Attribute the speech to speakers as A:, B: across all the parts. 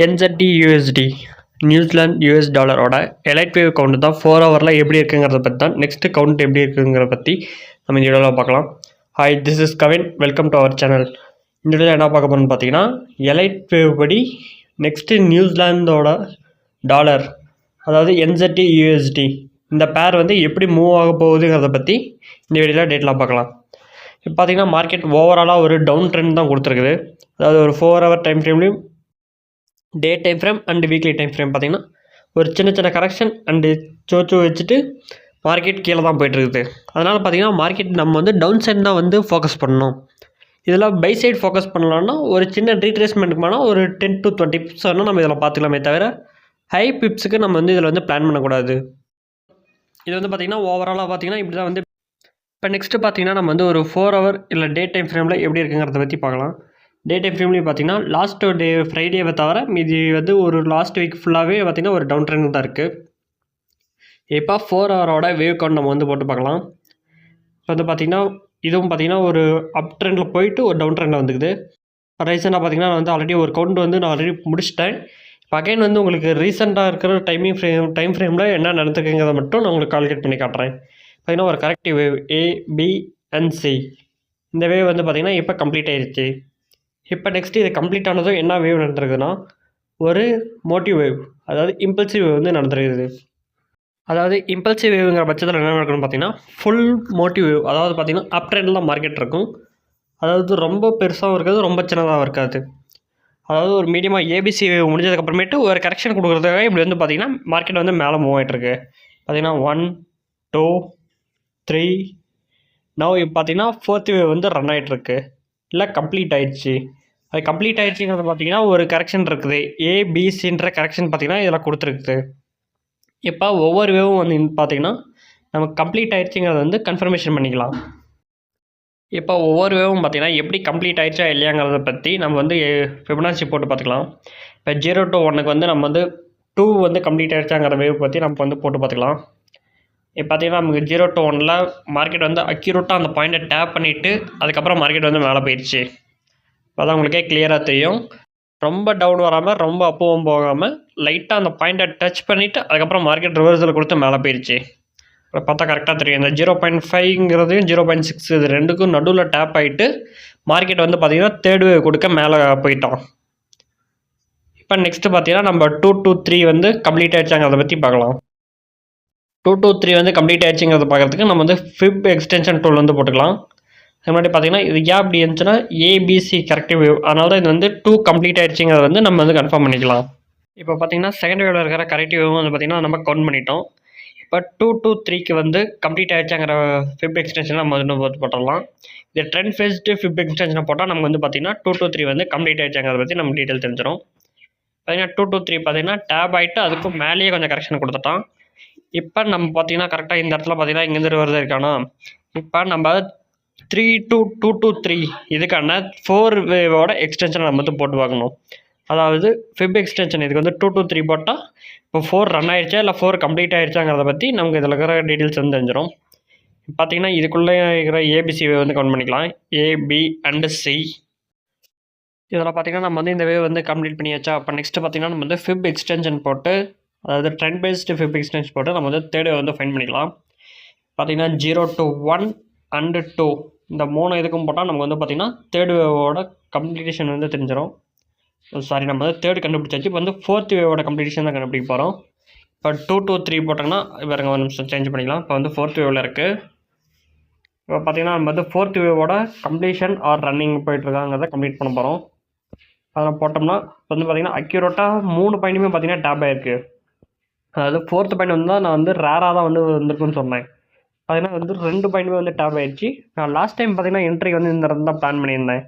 A: என்செட்டி USD New Zealand US டாலரோட Elliott wave count தான் 4 ஹவரில் எப்படி இருக்குங்கிறத பற்றி தான் நெக்ஸ்ட்டு கவுண்ட் எப்படி இருக்குங்கிறத பற்றி நம்ம இந்த வீடியோவில் பார்க்கலாம். Hi, this is Kavin, welcome to our channel. இந்த வீடியோவில் என்ன பார்க்க போகிறோம்னு பார்த்தீங்கன்னா, எலைட் வேவ் படி நெக்ஸ்ட்டு நியூசிலாந்தோட டாலர், அதாவது என்செட்டி யூஎஸ்டி, இந்த பேர் வந்து எப்படி மூவ் ஆக போகுதுங்கிறத பற்றி இந்த வீடியோவில் டேட்லாம் பார்க்கலாம். இப்போ பார்த்தீங்கன்னா மார்க்கெட் ஓவராலாக ஒரு டவுன் ட்ரெண்ட் தான் கொடுத்துருக்குது. அதாவது ஒரு 4 ஹவர் டைம் ஃப்ரேம்லேயும் day time frame and weekly time frame பார்த்திங்கன்னா ஒரு சின்ன கரெக்ஷன் அண்டு சோச்சு வச்சுட்டு மார்க்கெட் கீழே தான் போய்ட்டுருக்குது. அதனால் பார்த்திங்கன்னா மார்க்கெட் நம்ம வந்து டவுன் சைட் தான் வந்து ஃபோக்கஸ் பண்ணணும். இதில் பை சைடு ஃபோக்கஸ் பண்ணலான்னா ஒரு சின்ன ரீட்ரேஸ்மெண்ட்டுக்கு மேலே ஒரு 10 to 20 பிப்ஸ் வரணும் நம்ம இதில் பார்த்துக்கலாமே தவிர ஹை பிப்ஸுக்கு நம்ம வந்து இதில் வந்து பிளான் பண்ணக்கூடாது. இது வந்து பார்த்திங்கன்னா ஓவராலாக பார்த்திங்கன்னா இப்படி தான் வந்து. இப்போ நெக்ஸ்ட்டு பார்த்திங்கன்னா நம்ம வந்து ஒரு 4 ஹவர் இல்லை டே டைம் ஃப்ரேமில் எப்படி இருக்குங்கிறத பற்றி பார்க்கலாம். டே டைம் ஃப்ரேம்லேயும் பார்த்திங்கன்னா லாஸ்ட் டே ஃப்ரைடேவை தவிர மீதி வந்து ஒரு லாஸ்ட் வீக் ஃபுல்லாகவே பார்த்திங்கன்னா ஒரு டவுன் ட்ரெண்ட் தான் இருக்குது. இப்போ 4 ஹவரோட வேவ் கவுண்ட் நம்ம வந்து போட்டு பார்க்கலாம். இப்போ வந்து பார்த்திங்கன்னா இதுவும் பார்த்திங்கன்னா ஒரு அப் ட்ரெண்டில் போயிட்டு ஒரு டவுன் ட்ரெண்டில் வந்துக்குது. ரீசெண்டாக பார்த்திங்கன்னா நான் வந்து ஆல்ரெடி ஒரு கவுண்ட் வந்து நான் ஆல்ரெடி முடிச்சிட்டேன். இப்போ அகைன் வந்து உங்களுக்கு ரீசெண்டாக இருக்கிற டைம் ஃப்ரேமில் என்ன நடந்துக்குங்கிறத மட்டும் நான் உங்களுக்கு கால்குலேட் பண்ணி காட்டுறேன். பார்த்திங்கன்னா ஒரு corrective wave A, B and C, இந்த வேவ் வந்து பார்த்திங்கன்னா இப்போ கம்ப்ளீட் ஆகிடுச்சு. இப்போ நெக்ஸ்ட்டு இது கம்ப்ளீட் ஆனதும் என்ன வேவ் நடந்துருக்குதுன்னா ஒரு மோட்டிவ் வேவ், அதாவது இம்பல்சிவ் வேவ் வந்து நடந்துருக்குது. அதாவது இம்பல்சிவ் வேவுங்கிற பட்சத்தில் என்ன நடக்கணும்னு பார்த்தீங்கன்னா ஃபுல் மோட்டிவ் வேவ், அதாவது பார்த்திங்கன்னா அப் ட்ரெண்டில் தான் மார்க்கெட் இருக்கும். அதாவது ரொம்ப பெருசாகவும் இருக்காது, ரொம்ப சின்னதாகவும் இருக்காது. அதாவது ஒரு மீடியமாக ஏபிசி வேவ் முடிஞ்சதுக்கப்புறமேட்டு ஒரு கரெக்ஷன் கொடுக்குறதுக்காக இப்படி வந்து பார்த்திங்கன்னா மார்க்கெட் வந்து மேலே மூவ் ஆகிட்டுருக்கு. பார்த்திங்கன்னா 1, 2, 3 நவ் இப்போ பார்த்திங்கன்னா 4th வேவ் வந்து ரன் ஆகிட்டுருக்கு, இல்லை கம்ப்ளீட் ஆகிடுச்சு. அது கம்ப்ளீட் ஆகிடுச்சிங்கிறது பார்த்திங்கன்னா ஒரு கரெக்ஷன் இருக்குது, ஏபிசின்ற கரெக்ஷன் பார்த்திங்கன்னா இதில் கொடுத்துருக்குது. இப்போ ஒவ்வொரு வேவும் வந்து பார்த்திங்கன்னா நம்ம கம்ப்ளீட் ஆகிடுச்சிங்கிறத வந்து கன்ஃபர்மேஷன் பண்ணிக்கலாம். இப்போ ஒவ்வொரு வேவும் பார்த்திங்கன்னா எப்படி கம்ப்ளீட் ஆகிடுச்சா இல்லையாங்கிறத பற்றி நம்ம வந்து ஃபிபனாச்சி போட்டு பார்த்துக்கலாம். இப்போ 0 to 1க்கு வந்து நம்ம வந்து 2 வந்து கம்ப்ளீட் ஆகிடுச்சாங்கிற வேவ் பற்றி நம்ம வந்து போட்டு பார்த்துக்கலாம். இப்போ பார்த்திங்கன்னா நமக்கு 0 to 1ல் மார்க்கெட் வந்து அக்யூரேட்டாக அந்த பாயிண்ட்டை டேப் பண்ணிவிட்டு அதுக்கப்புறம் மார்க்கெட் வந்து மேலே போயிடுச்சு. அதான் உங்களுக்கே கிளியராக தெரியும். ரொம்ப டவுன் வராமல் ரொம்ப அப்பவும் போகாமல் லைட்டாக அந்த பாயிண்ட்டை டச் பண்ணிவிட்டு அதுக்கப்புறம் மார்க்கெட் ரிவர்ஸில் கொடுத்து மேலே போயிடுச்சு. இப்போ பார்த்தா கரெக்டாக தெரியும். இந்த 0.5ங்கிறதையும் 0.6 இது ரெண்டுக்கும் நடுவில் டேப் ஆகிட்டு மார்க்கெட் வந்து பார்த்திங்கன்னா 3rd வேவ் கொடுக்க மேலே போயிட்டோம். இப்போ நெக்ஸ்ட்டு பார்த்திங்கன்னா நம்ம 2 to 3 வந்து கம்ப்ளீட் ஆகிடுச்சாங்கிறத பற்றி பார்க்கலாம். 2 to 3 வந்து கம்ப்ளீட் ஆகிடுச்சிங்கிறத பார்க்குறதுக்கு நம்ம வந்து ஃபிப் எக்ஸ்டென்ஷன் டூல் வந்து போட்டுக்கலாம். அது முன்னாடி பார்த்திங்கன்னா இது ஏன் அப்படி இருந்துச்சுன்னா ஏபிசி கரெக்டிவ் வேவ், அதனால தான் இது வந்து 2 கம்ப்ளீட் ஆகிடுச்சிங்கிறத வந்து நம்ம வந்து கன்ஃபார்ம் பண்ணிக்கலாம். இப்போ பார்த்திங்கன்னா செகண்ட் வேவில் இருக்கிற கரெக்டிவ் வேவ் வந்து பார்த்திங்கன்னா நம்ம கவுண்ட் பண்ணிட்டோம். இப்போ 2 to 3க்கு வந்து கம்ப்ளீட் ஆகிடுச்சாங்கிற ஃபிப் எக்ஸ்டென்ஷன் நம்ம வந்து போட்டுடலாம். இது ட்ரெண்ட் ஃபேஸ்டு ஃபிப் எக்ஸ்டென்ஷனை போட்டால் நமக்கு வந்து பார்த்திங்கன்னா 2 to 3 வந்து கம்ப்ளீட் ஆகிடுச்சாங்கிறத பற்றி நம்ம டீட்டெயில் தெரிஞ்சிடும். பார்த்திங்கன்னா 2 to 3 பார்த்திங்கன்னா டேப் ஆகிட்டு அதுக்கும் மேலேயே கொஞ்சம் கரெக்ஷன் கொடுத்துட்டோம். இப்போ நம்ம பார்த்திங்கன்னா கரெக்டாக இந்த இடத்துல பார்த்திங்கன்னா இங்கேருந்து வருது இருக்கானா. இப்போ நம்ம 3 to 2 to 3 இதுக்கான 4 வேவோட எக்ஸ்டென்ஷனை நம்ம வந்து போட்டு பார்க்கணும். அதாவது ஃபிப் எக்ஸ்டென்ஷன் இதுக்கு வந்து 2 to 3 போட்டால் இப்போ 4 ரன் ஆகிடுச்சா இல்லை 4 கம்ப்ளீட் ஆகிடுச்சாங்கிறத பற்றி நமக்கு இதில் இருக்கிற டீட்டெயில்ஸ் வந்து தெரிஞ்சிடும். பார்த்திங்கன்னா இதுக்குள்ளே இருக்கிற ஏபிசி வேவ் வந்து கவுண்ட் பண்ணிக்கலாம், A, B and C. இதில் பார்த்திங்கன்னா நம்ம வந்து இந்த வேவ் வந்து கம்ப்ளீட் பண்ணியாச்சா. அப்போ நெக்ஸ்ட்டு பார்த்திங்கன்னா நம்ம வந்து ஃபிப் எக்ஸ்டென்ஷன் போட்டு, அதாவது ட்ரெண்ட் பேஸ்டு ஃபிப் எக்ஸ்டென்ஷன் போட்டு நம்ம வந்து 3rd வேவ் வந்து ஃபைண்ட் பண்ணிக்கலாம். பார்த்திங்கன்னா 0 to 1 and 2 இந்த 3 இதுக்கும் போட்டால் நமக்கு வந்து பார்த்திங்கன்னா 3rd வேவோட கம்ப்ளீஷன் வந்து தெரிஞ்சிடும். சாரி, நம்ம வந்து 3rd கண்டுபிடிச்சாச்சு. இப்போ வந்து 4th வேவோட கம்ப்ளீஷன் தான் கண்டுபிடிக்க போகிறோம். இப்போ 2 to 3 போட்டோங்கன்னா வேறு ஒரு நிமிஷம் சேஞ்ச் பண்ணிக்கலாம். இப்போ வந்து 4th வேவில் இருக்குது. இப்போ பார்த்திங்கன்னா நம்ம வந்து 4th வேவோட கம்ப்ளீஷன் ஆர் ரன்னிங் போயிட்டுருக்காங்கிறத கம்ப்ளீட் பண்ண போகிறோம். அதெல்லாம் போட்டோம்னா இப்போ வந்து பார்த்திங்கன்னா அக்யூரேட்டாக 3 பாயிண்ட்டுமே பார்த்திங்கன்னா டேப் ஆகிருக்கு. அதாவது 4th பாயிண்ட் வந்து நான் வந்து ரேராக தான் வந்து வந்திருக்குன்னு சொன்னேன். பார்த்திங்கன்னா வந்து 2 பாயிண்ட்டுமே வந்து டேப் ஆகிடுச்சு. நான் லாஸ்ட் டைம் பார்த்திங்கன்னா என்ட்ரிக்கு வந்து இந்த இடத்துல தான் பிளான் பண்ணியிருந்தேன்.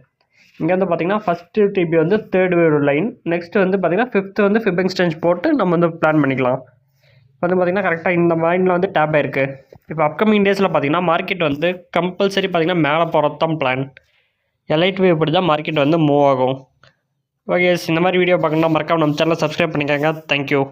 A: இங்கே வந்து பார்த்திங்கன்னா ஃபஸ்ட்டு டிபி வந்து 3rd வேவ் லைன், நெக்ஸ்ட்டு வந்து பார்த்திங்கன்னா 5th வந்து ஃபிப் எக்ஸ்டென்ஷ் போட்டு நம்ம வந்து பிளான் பண்ணிக்கலாம். வந்து பார்த்திங்கன்னா கரெக்டாக இந்த பாயிண்டில் வந்து டேப் ஆகிருக்கு. இப்போ அப்கமிங் டேஸில் பார்த்திங்கன்னா மார்க்கெட் வந்து கம்பல்சரி பார்த்திங்கன்னா மேலே போகிறது தான் பிளான். எலைட் வேவ் படி தான் மார்க்கெட் வந்து மூவ் ஆகும். ஓகே, இந்த மாதிரி வீடியோ பார்க்கணுன்னா மறக்காம நம்ம சேனலை சப்ஸ்கிரைப் பண்ணிக்கோங்க. தேங்க்யூ.